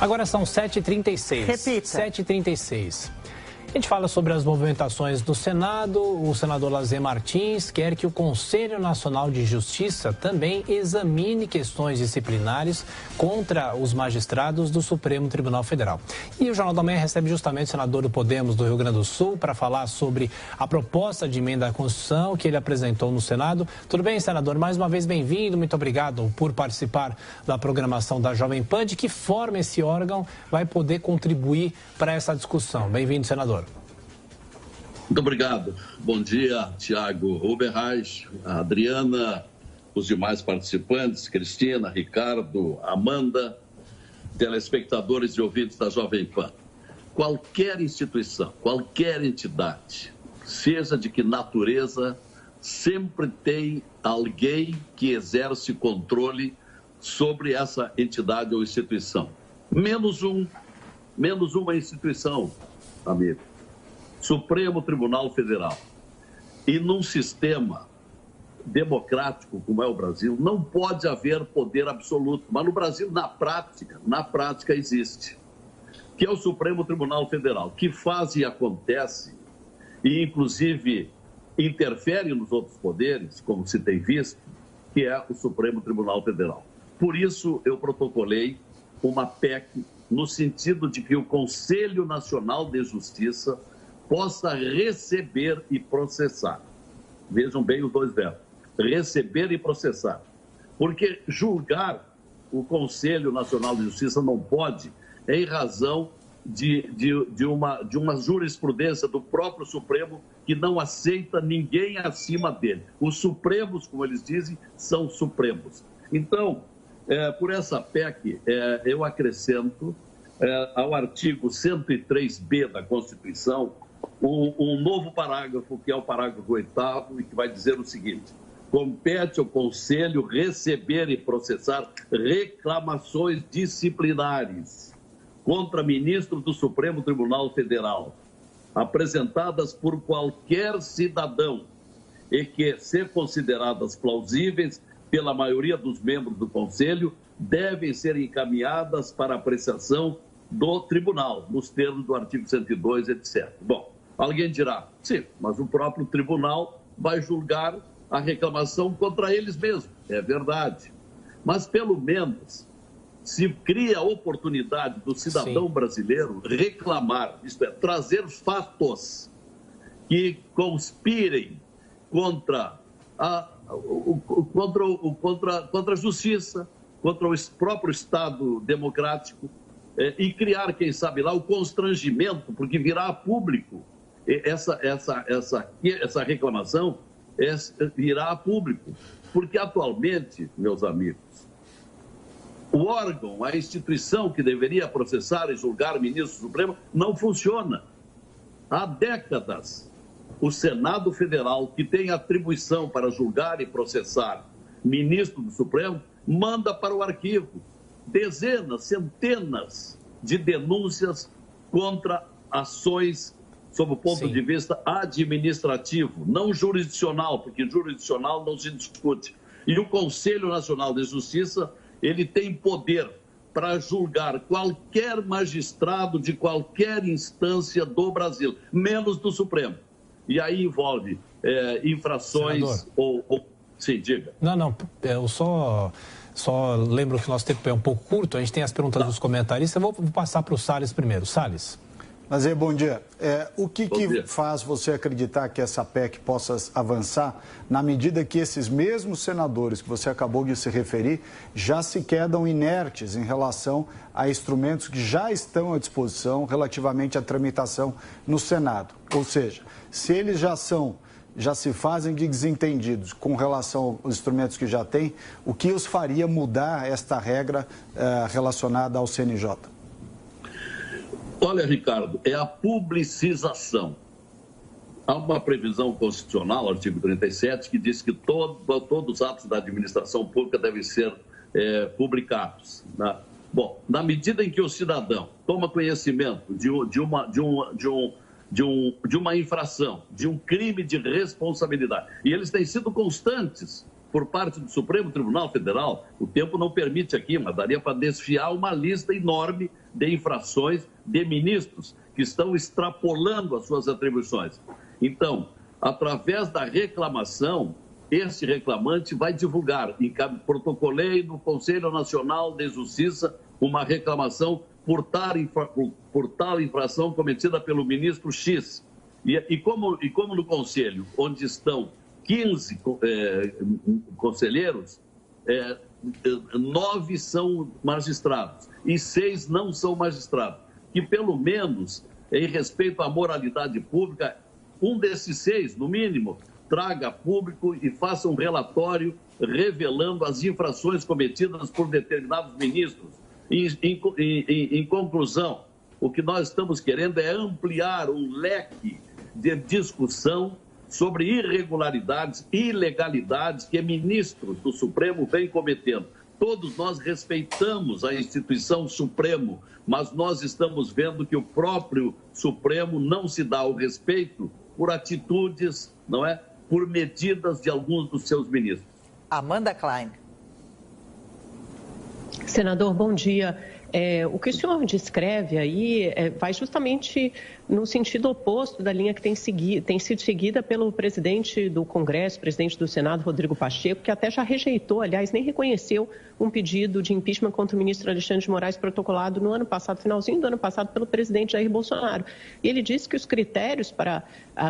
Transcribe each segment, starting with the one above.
Agora são 7h36. Repita. 7h36. A gente fala sobre as movimentações do Senado. O senador Lazer Martins quer que o Conselho Nacional de Justiça também examine questões disciplinares contra os magistrados do Supremo Tribunal Federal. E o Jornal da Manhã recebe justamente o senador do Podemos do Rio Grande do Sul para falar sobre a proposta de emenda à Constituição que ele apresentou no Senado. Tudo bem, senador? Mais uma vez, bem-vindo. Muito obrigado por participar da programação da Jovem Pan. De que forma esse órgão vai poder contribuir para essa discussão? Bem-vindo, senador. Muito obrigado. Bom dia, Tiago Oberreich, a Adriana, os demais participantes, Cristina, Ricardo, Amanda, telespectadores e ouvintes da Jovem Pan. Qualquer instituição, qualquer entidade, seja de que natureza, sempre tem alguém que exerce controle sobre essa entidade ou instituição. Menos uma instituição, amigo. Supremo Tribunal Federal. E num sistema democrático como é o Brasil, não pode haver poder absoluto. Mas no Brasil, na prática existe. Que é o Supremo Tribunal Federal, que faz e acontece, e inclusive interfere nos outros poderes, como se tem visto, que é o Supremo Tribunal Federal. Por isso, eu protocolei uma PEC no sentido de que o Conselho Nacional de Justiça possa receber e processar. Vejam bem os dois verbos. Receber e processar. Porque julgar o Conselho Nacional de Justiça não pode, em razão de uma jurisprudência do próprio Supremo que não aceita ninguém acima dele. Os Supremos, como eles dizem, são Supremos. Então, por essa PEC, eu acrescento ao artigo 103B da Constituição um novo parágrafo, que é o parágrafo 8º, e que vai dizer o seguinte: compete ao Conselho receber e processar reclamações disciplinares contra ministros do Supremo Tribunal Federal, apresentadas por qualquer cidadão e que, se consideradas plausíveis pela maioria dos membros do Conselho, devem ser encaminhadas para apreciação do Tribunal, nos termos do artigo 102, etc. Bom, alguém dirá, sim, mas o próprio Tribunal vai julgar a reclamação contra eles mesmos. É verdade. Mas, pelo menos, se cria a oportunidade do cidadão brasileiro reclamar, isto é, trazer fatos que conspirem contra a justiça, contra o próprio Estado democrático, e criar, quem sabe lá, o constrangimento, porque virá a público essa reclamação, virá a público. Porque atualmente, meus amigos, o órgão, a instituição que deveria processar e julgar o ministro Supremo não funciona. Há décadas, o Senado Federal, que tem atribuição para julgar e processar ministro do Supremo, manda para o arquivo dezenas, centenas de denúncias contra ações sob o ponto de vista administrativo, não jurisdicional, porque jurisdicional não se discute. E o Conselho Nacional de Justiça, ele tem poder para julgar qualquer magistrado de qualquer instância do Brasil, menos do Supremo. E aí envolve infrações ou... Sim, diga. Não, eu só lembro que o nosso tempo é um pouco curto, a gente tem as perguntas dos comentaristas, eu vou passar para o Salles primeiro. Salles. Mas bom dia. O que faz você acreditar que essa PEC possa avançar na medida que esses mesmos senadores que você acabou de se referir já se quedam inertes em relação a instrumentos que já estão à disposição relativamente à tramitação no Senado? Ou seja, se eles já se fazem de desentendidos com relação aos instrumentos que já têm, o que os faria mudar esta regra relacionada ao CNJ? Olha, Ricardo, é a publicização. Há uma previsão constitucional, artigo 37, que diz que todos os atos da administração pública devem ser publicados. Né? Bom, na medida em que o cidadão toma conhecimento de uma infração, de um crime de responsabilidade, e eles têm sido constantes por parte do Supremo Tribunal Federal, o tempo não permite aqui, mas daria para desfiar uma lista enorme de infrações de ministros que estão extrapolando as suas atribuições. Então, através da reclamação, esse reclamante vai divulgar, protocolei no Conselho Nacional de Justiça uma reclamação por tal infração cometida pelo ministro X. E como no Conselho, onde estão 15 conselheiros, 9 são magistrados e 6 não são magistrados. Que pelo menos, em respeito à moralidade pública, um desses 6, no mínimo, traga a público e faça um relatório revelando as infrações cometidas por determinados ministros. Em conclusão, o que nós estamos querendo é ampliar um leque de discussão sobre irregularidades, ilegalidades que ministros do Supremo vêm cometendo. Todos nós respeitamos a instituição Supremo, mas nós estamos vendo que o próprio Supremo não se dá o respeito por atitudes, não é? Por medidas de alguns dos seus ministros. Amanda Klein. Senador, bom dia. O que o senhor descreve aí vai justamente no sentido oposto da linha que tem sido seguida pelo presidente do Congresso, presidente do Senado, Rodrigo Pacheco, que até já rejeitou, aliás, nem reconheceu um pedido de impeachment contra o ministro Alexandre de Moraes protocolado no ano passado, finalzinho do ano passado, pelo presidente Jair Bolsonaro. E ele disse que os critérios para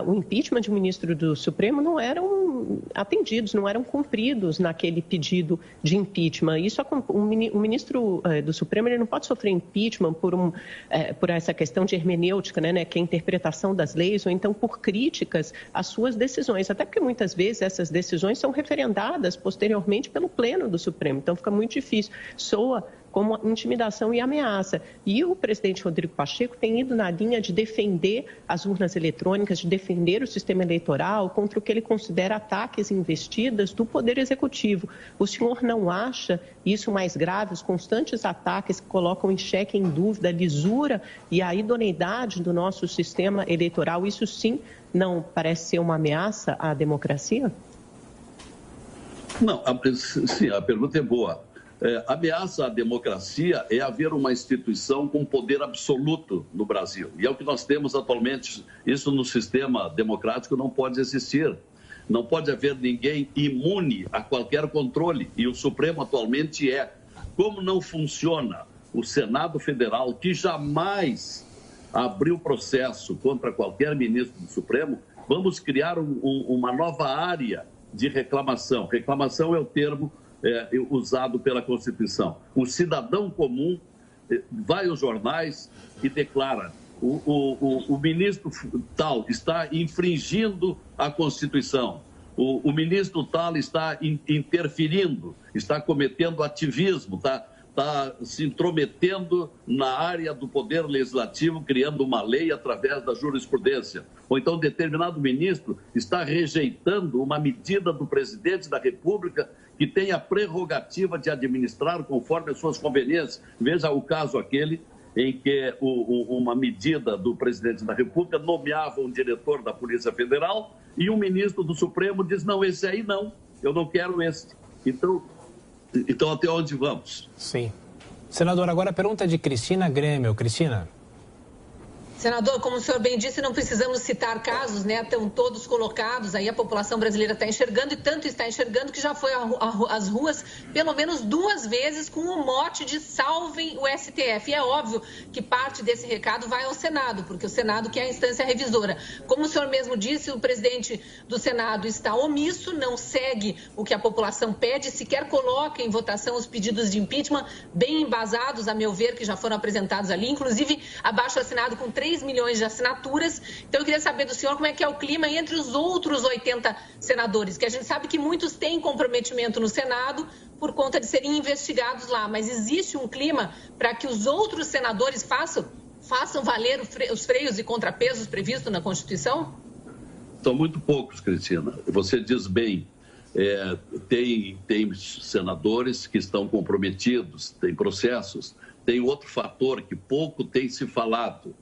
o impeachment de um ministro do Supremo não eram atendidos, não eram cumpridos naquele pedido de impeachment. Isso, o ministro do Supremo ele não pode sofrer impeachment por essa questão de hermenêutica, né, que é a interpretação das leis, ou então por críticas às suas decisões, até porque muitas vezes essas decisões são referendadas posteriormente pelo Pleno do Supremo, então fica muito difícil, soa como intimidação e ameaça. E o presidente Rodrigo Pacheco tem ido na linha de defender as urnas eletrônicas, de defender o sistema eleitoral contra o que ele considera ataques e investidas do Poder Executivo. O senhor não acha isso mais grave, os constantes ataques que colocam em xeque, em dúvida, a lisura e a idoneidade do nosso sistema eleitoral? Isso sim não parece ser uma ameaça à democracia? Não, sim, a pergunta é boa. Ameaça à democracia é haver uma instituição com poder absoluto no Brasil. E é o que nós temos atualmente. Isso no sistema democrático não pode existir. Não pode haver ninguém imune a qualquer controle. E o Supremo atualmente é. Como não funciona o Senado Federal, que jamais abriu processo contra qualquer ministro do Supremo, vamos criar uma nova área de reclamação. Reclamação é o termo usado pela Constituição. O cidadão comum vai aos jornais e declara: o ministro tal está infringindo a Constituição, o ministro tal está interferindo, está cometendo ativismo, está se intrometendo na área do Poder Legislativo, criando uma lei através da jurisprudência. Ou então determinado ministro está rejeitando uma medida do presidente da República que tem a prerrogativa de administrar conforme as suas conveniências. Veja o caso aquele em que uma medida do presidente da República nomeava um diretor da Polícia Federal e um ministro do Supremo diz: não, esse aí não, eu não quero esse. Então até onde vamos? Sim. Senador, agora a pergunta de Cristina Grêmio. Cristina. Senador, como o senhor bem disse, não precisamos citar casos, né? Estão todos colocados, aí a população brasileira está enxergando e tanto está enxergando que já foi às ruas pelo menos 2 vezes com o mote de salvem o STF. E é óbvio que parte desse recado vai ao Senado, porque o Senado que é a instância revisora. Como o senhor mesmo disse, o presidente do Senado está omisso, não segue o que a população pede, sequer coloca em votação os pedidos de impeachment bem embasados, a meu ver, que já foram apresentados ali, inclusive abaixo-assinado com 3 milhões de assinaturas. Então, eu queria saber do senhor como é que é o clima entre os outros 80 senadores, que a gente sabe que muitos têm comprometimento no Senado por conta de serem investigados lá, mas existe um clima para que os outros senadores façam valer os freios e contrapesos previstos na Constituição? São muito poucos, Cristina. Você diz bem, tem senadores que estão comprometidos, tem processos. Tem outro fator que pouco tem se falado,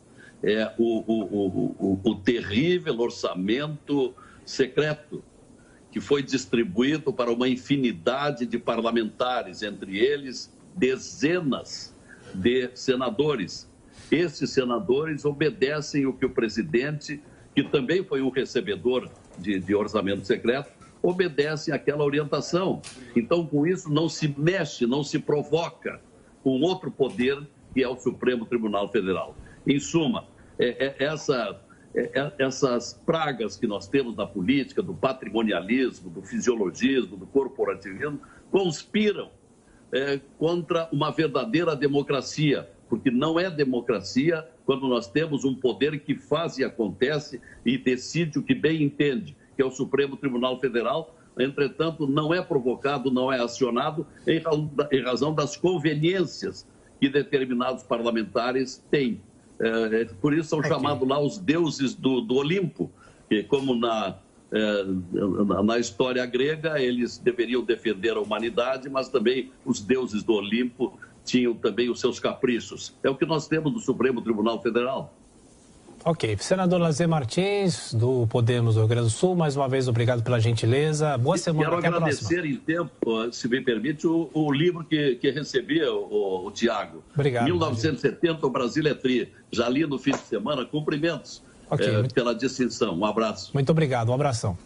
é o terrível orçamento secreto que foi distribuído para uma infinidade de parlamentares, entre eles dezenas de senadores. Esses senadores obedecem o que o presidente, que também foi um recebedor de orçamento secreto, obedecem àquela orientação. Então, com isso, não se mexe, não se provoca um outro poder, que é o Supremo Tribunal Federal. Em suma, essas pragas que nós temos na política, do patrimonialismo, do fisiologismo, do corporativismo, conspiram contra uma verdadeira democracia, porque não é democracia quando nós temos um poder que faz e acontece e decide o que bem entende, que é o Supremo Tribunal Federal. Entretanto, não é provocado, não é acionado em razão das conveniências que determinados parlamentares têm. Por isso são chamados lá os deuses do Olimpo, que, como na história grega, eles deveriam defender a humanidade, mas também os deuses do Olimpo tinham também os seus caprichos. É o que nós temos do Supremo Tribunal Federal. Ok. Senador Lazer Martins, do Podemos do Rio Grande do Sul, mais uma vez, obrigado pela gentileza. Boa semana. Quero agradecer em tempo, se me permite, o livro que recebi, o Tiago. Obrigado. 1970, o Brasil é Tri. Já li no fim de semana. Cumprimentos pela distinção. Um abraço. Muito obrigado. Um abração.